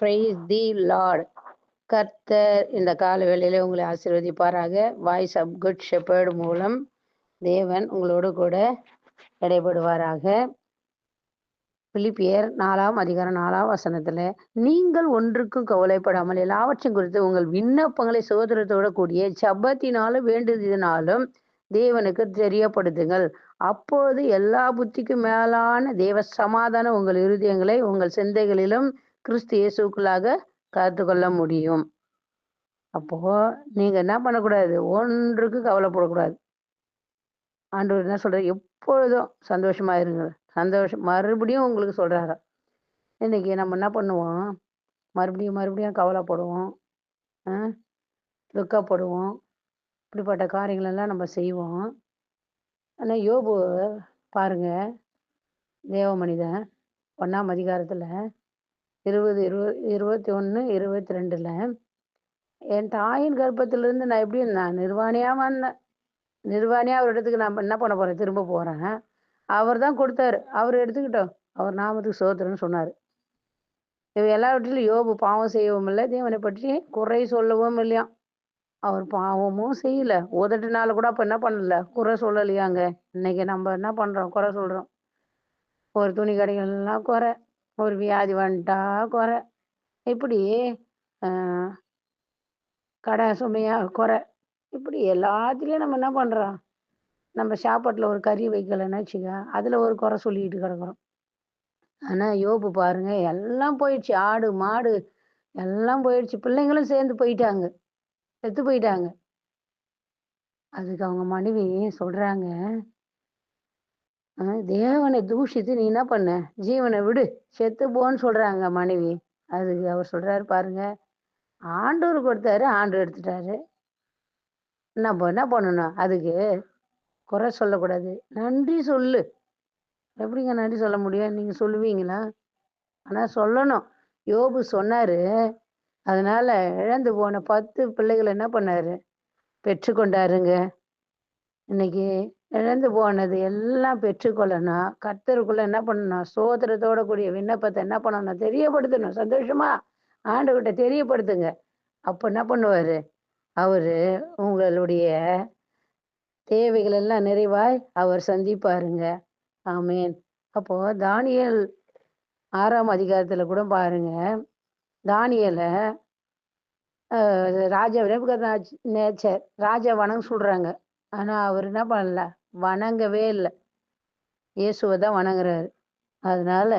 Praise the Lord. கர்த்தர் இந்த கால வேளையில உங்களை ஆசீர்வதிப்பாராக. வாய்ஸ் ஆஃப் குட் ஷெப்பர்ட் மூலம் தேவன் உங்களோடு கூட இடைபடுவாராக. பிலிப்பியர் 4ஆம் அதிகாரம் 4ஆம் வசனத்துல, நீங்கள் ஒன்றுக்கும் கவலைப்படாமல் எல்லாவற்றையும் குறித்து உங்கள் விண்ணப்பங்களை சகோதரத்தோட கூடிய ஜெபத்தினாலும் வேண்டுதலினாலும் தேவனுக்கு தெரியப்படுத்துங்கள். அப்போது எல்லா புத்திக்கும் மேலான தேவ சமாதானம் உங்கள் இருதயங்களை உங்கள் சிந்தைகளிலும் கிறிஸ்து இயேசுக்குள்ளாக காத்துக்கொள்ள முடியும். அப்போ நீங்க என்ன பண்ணக்கூடாது? ஒன்றுக்கும் கவலைப்படக்கூடாது. ஆண்டவர் என்ன சொல்றாரு? எப்பொழுதும் சந்தோஷமா இருங்க. மறுபடியும் உங்களுக்கு சொல்றாரு. இன்னைக்கு நம்ம என்ன பண்ணுவோம்? மறுபடியும் மறுபடியும் கவலைப்படுவோம். அ துக்கப்படுவோம். இப்படிப்பட்ட காரியங்கள் எல்லாம் நம்ம செய்வோம். ஆனா யோபு பாருங்க, தேவ மனிதன் 1ஆம் அதிகாரத்துல 21, 22ல, என் தாயின் கர்ப்பத்திலிருந்து நான் எப்படி இருந்தேன்? நிர்வாணியா வந்தேன். நிர்வாணியா அவரிடத்துக்கு நான் என்ன பண்ண போறேன்? திரும்ப போறேன். அவர் தான் கொடுத்தாரு. அவர் எடுத்துக்கிட்டோம். அவர் நாமத்துக்கு ஸ்தோத்திரம்னு சொன்னாரு. இவை எல்லாவற்றிலும் யோபு பாவம் செய்யவும் இல்லை, தேவனை பற்றி குறை சொல்லவும் இல்லையாம். அவர் பாவமும் செய்யல. உதட்டுனால கூட அப்ப என்ன பண்ணல? குறை சொல்லலையாங்க. இன்னைக்கு நம்ம என்ன பண்றோம்? குறை சொல்றோம். ஒரு துணி கடைகள்லாம் குறை. ஒரு வியாதி வந்துட்டா குறை. இப்படி அஹ் கடை சுமையா குறை. இப்படி எல்லாத்துலயும் நம்ம என்ன பண்றோம்? நம்ம சாப்பாட்டுல ஒரு கறி வைக்கலைன்னு வச்சுக்க, அதுல ஒரு குறை சொல்லிட்டு கிடக்குறோம். ஆனா யோபு பாருங்க, எல்லாம் போயிடுச்சு. ஆடு மாடு எல்லாம் போயிடுச்சு. பிள்ளைங்களும் சேர்ந்து போயிட்டாங்க. செத்து போயிட்டாங்க. அதுக்கு அவங்க மனைவி சொல்றாங்க, தேவனை தூஷித்து நீ என்ன பண்ண? ஜீவனை விடு, செத்து போன்னு சொல்றாங்க மனைவி. அதுக்கு அவர் சொல்றாரு பாருங்க, ஆண்டவர் கொடுத்தாரு, ஆண்டவர் எடுத்துட்டாரு. நம்ம என்ன பண்ணணும்? அதுக்கு குறை சொல்லக்கூடாது. நன்றி சொல்லு. எப்படிங்க நன்றி சொல்ல முடியும்? நீங்க சொல்லுவீங்களா? ஆனா சொல்லணும். யோபு சொன்னாரு. அதனால இழந்து போன 10 பிள்ளைகள் என்ன பண்ணாரு? பெற்றுக்கொண்டாருங்க. இன்னைக்கு இழந்து போனது எல்லாம் பெற்றுக்கொள்ளணும். கர்த்தருக்குள்ள என்ன பண்ணணும்? சோதரத்தோட கூடிய விண்ணப்பத்தை என்ன பண்ணணும்? தெரியப்படுத்தணும். சந்தோஷமா ஆண்டவர்கிட்ட தெரியப்படுத்துங்க. அப்ப என்ன பண்ணுவாரு? அவரு உங்களுடைய தேவைகள் எல்லாம் நிறைவாய் அவர் சந்திப்பாருங்க. ஆமென். அப்போ தானியேல் 6ஆம் அதிகாரத்துல கூட பாருங்க, தானியேல ராஜா நேச்சர் ராஜா வணங்க சொல்றாங்க. ஆனா அவர் என்ன பண்ணல? வணங்கவே இல்லை. இயேசுவை தான் வணங்குறாரு. அதனால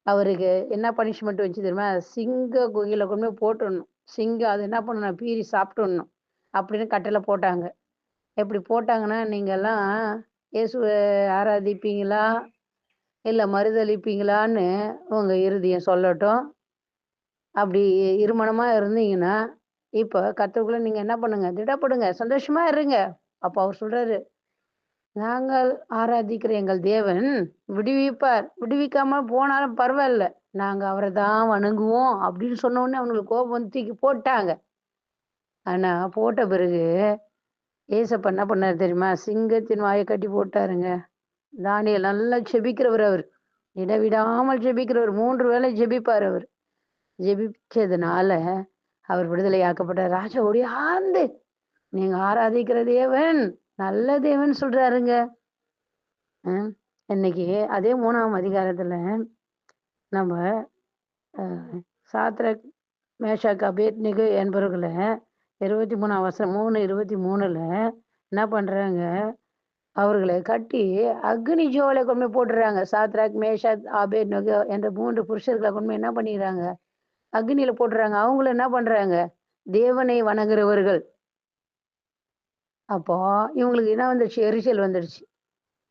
அவருக்கு என்ன பனிஷ்மெண்ட் வச்சு தெரியுமா? சிங்க குகையில கொண்டு போய் போட்டுடணும். சிங்கம் அது என்ன பண்ணணும்? பீறி சாப்பிட்டுடணும் அப்படின்னு கட்டளை போட்டாங்க. எப்படி போட்டாங்கன்னா, நீங்கெல்லாம் இயேசுவை ஆராதிப்பீங்களா? இல்ல மறுதலிப்பீங்களான்னு உங்க இருதயம் சொல்லட்டும். அப்படி இருமனமா இருந்தீங்கன்னா, இப்ப கர்த்தருக்குள்ள நீங்க என்ன பண்ணுங்க? திடப்படுங்க. சந்தோஷமா இருங்க. அப்ப அவர் சொல்றாரு, நாங்கள் ஆராதிக்கிற எங்கள் தேவன் விடுவிப்பார். விடுவிக்காம போனாலும் பரவாயில்ல. நாங்க அவரை தான் வணங்குவோம் அப்படின்னு சொன்ன உடனே அவங்களுக்கு கோபம் வந்து தூக்கி போட்டாங்க. ஆனா போட்ட பிறகு ஏசப்பா என்ன பண்ணாரு தெரியுமா? சிங்கத்தின் வாயை கட்டி போட்டாருங்க. தானியேல் நல்லா ஜெபிக்கிறவர் அவர். இடைவிடாமல் ஜெபிக்கிறவர். 3 வேளை ஜெபிப்பார் அவர். ஜெபிச்சதுனால அவர் விடுதலையாக்கப்பட்டார். ராஜா ஓடியாந்து, நீங்க ஆராதிக்கிற தேவன் நல்ல தேவன் சொல்றாருங்க. ம். இன்னைக்கு அதே 3ஆம் அதிகாரத்துல நம்ம சாத்ரக், மேஷாக், அபேத்நேகோ என்பவர்கள 23ஆம் வசனம் 3:23ல என்ன பண்றாங்க? அவர்களை கட்டி அக்னி ஜுவாலை கொண்டு போய் போட்டுறாங்க. சாத்ராக், மேஷாக், ஆபேத்நேகோ என்ற 3 புருஷர்களை கொண்டு போய் என்ன பண்ணிடுறாங்க? அக்னியில போட்டுறாங்க. அவங்களும் என்ன பண்றாங்க? தேவனை வணங்குறவர்கள். அப்போ இவங்களுக்கு என்ன வந்துருச்சு? எரிச்சல் வந்துடுச்சு.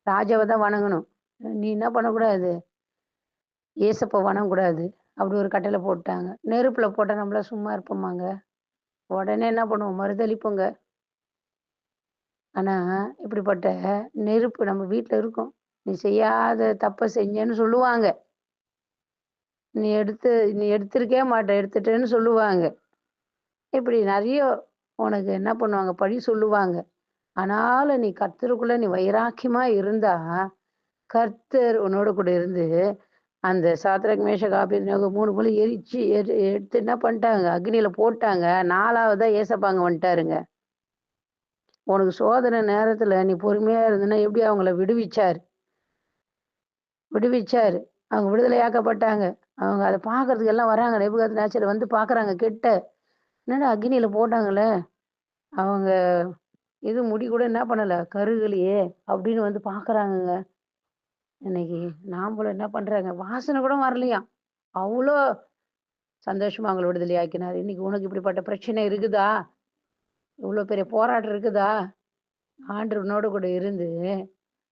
ராஜாவை தான் வணங்கணும். நீ என்ன பண்ணக்கூடாது? ஏசப்ப வணங்கக்கூடாது. அப்படி ஒரு கட்டளை போட்டாங்க. நெருப்புல போட்டா நம்மள சும்மா இருப்போமாங்க? உடனே என்ன பண்ணுவோம்? மறுதலிப்போங்க. ஆனா இப்படிப்பட்ட நெருப்பு நம்ம வீட்ல இருக்கும். நீ செய்யாத தப்ப செஞ்சேன்னு சொல்லுவாங்க. நீ எடுத்திருக்கவே மாட்ட, எடுத்துட்டேன்னு சொல்லுவாங்க. இப்படி நெறைய உனக்கு என்ன பண்ணுவாங்க? பழி சொல்லுவாங்க. ஆனாலும் நீ கர்த்தருக்குள்ள நீ வைராக்கியமா இருந்தா, கர்த்தர் உன்னோட கூட இருந்து அந்த சாத்ராக், மேஷக், ஆபேத்நேகோ 3 பேரையும் எரிச்சு எடுத்து என்ன பண்ணிட்டாங்க? அக்னியில போட்டாங்க. 4வதா ஏசப்பா அங்க வந்துட்டாருங்க. உனக்கு சோதனை நேரத்துல நீ பொறுமையா இருந்தன்னா எப்படி அவங்கள விடுவிச்சாரு. விடுவிச்சாரு. அவங்க விடுதலையாக்கப்பட்டாங்க. அவங்க அத பார்க்கறதுக்கு எல்லாம் வராங்க. நேபுகாத்நேச்சர் வந்து பார்க்குறாங்க கிட்ட. என்னடா அக்னியில போட்டாங்களே! அவங்க இது முடி கூட என்ன பண்ணல, கருகலையே! அப்படின்னு வந்து பார்க்குறாங்கங்க. இன்னைக்கு நாமளும் என்ன பண்றாங்க, வாசனை கூட வரலையாம். அவ்ளோ சந்தோஷமா அவங்கள விடுதலையாக்கினாரு. இன்னைக்கு உனக்கு இப்படிப்பட்ட பிரச்சனை இருக்குதா? இவ்ளோ பெரிய போராட்டம் இருக்குதா? ஆண்டவர் உன்னோடு கூட இருந்து,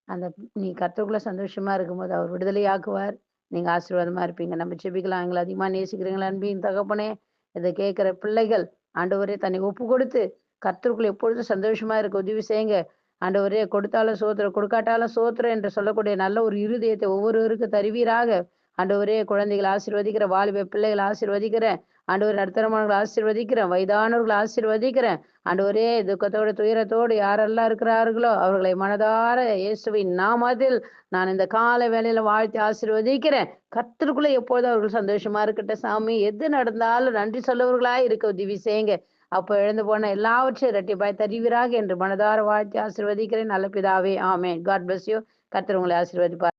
அந்த நீ கர்த்தருக்குள்ள சந்தோஷமா இருக்கும்போது அவர் விடுதலையாக்குவார். நீங்க ஆசீர்வாதமா இருப்பீங்க. நம்ம ஜெபிக்கலாம். எங்கள அதிகமா நேசிக்கிறீங்களா அன்பின் தகப்பனே! இத கேட்கிற பிள்ளைகள், ஆண்டவரே தன்னை ஒப்புக்கொடுத்து, கர்த்தருக்குள்ள எப்பொழுதும் சந்தோஷமா இருக்க உதவி செய்யுங்க. ஆண்டவரே கொடுத்தாலும் ஸ்தோத்திரம், கொடுக்காட்டாலும் ஸ்தோத்திரம் என்று சொல்லக்கூடிய நல்ல ஒரு இருதயத்தை ஒவ்வொருவருக்கும் தருவீராக. ஆண்டவரே குழந்தைகள ஆசீர்வதிக்கிறேன், வாலிப பிள்ளைகள ஆசீர்வதிக்கிறேன். ஆண்டவரே நடுத்தரமானவர்கள ஆசீர்வதிக்கிறேன், வயதானவர்கள ஆசீர்வதிக்கிறேன். ஆண்டவரே துக்கத்தோடு, துயரத்தோடு யாரெல்லாம் இருக்கிறார்களோ, அவர்களை மனதார இயேசுவின் நாமத்தில் நான் இந்த கால வேளையில வாழ்த்தி ஆசீர்வதிக்கிறேன். கர்த்தருக்குள்ள எப்பொழுதும் அவர்கள் சந்தோஷமா இருக்கட்டும் சாமி. எது நடந்தாலும் நன்றி சொல்லவர்களாய் இருக்க உதவி செய்யுங்க. அப்ப இழந்து போன எல்லாவற்றையும் இரட்டிப்பாய் தருவீராக என்று மனதார வாழ்த்தி ஆசீர்வதிக்கிறேன். நல்ல பிதாவே, ஆமென். God bless you. கர்த்தர் உங்களை ஆசீர்வதிப்பார்.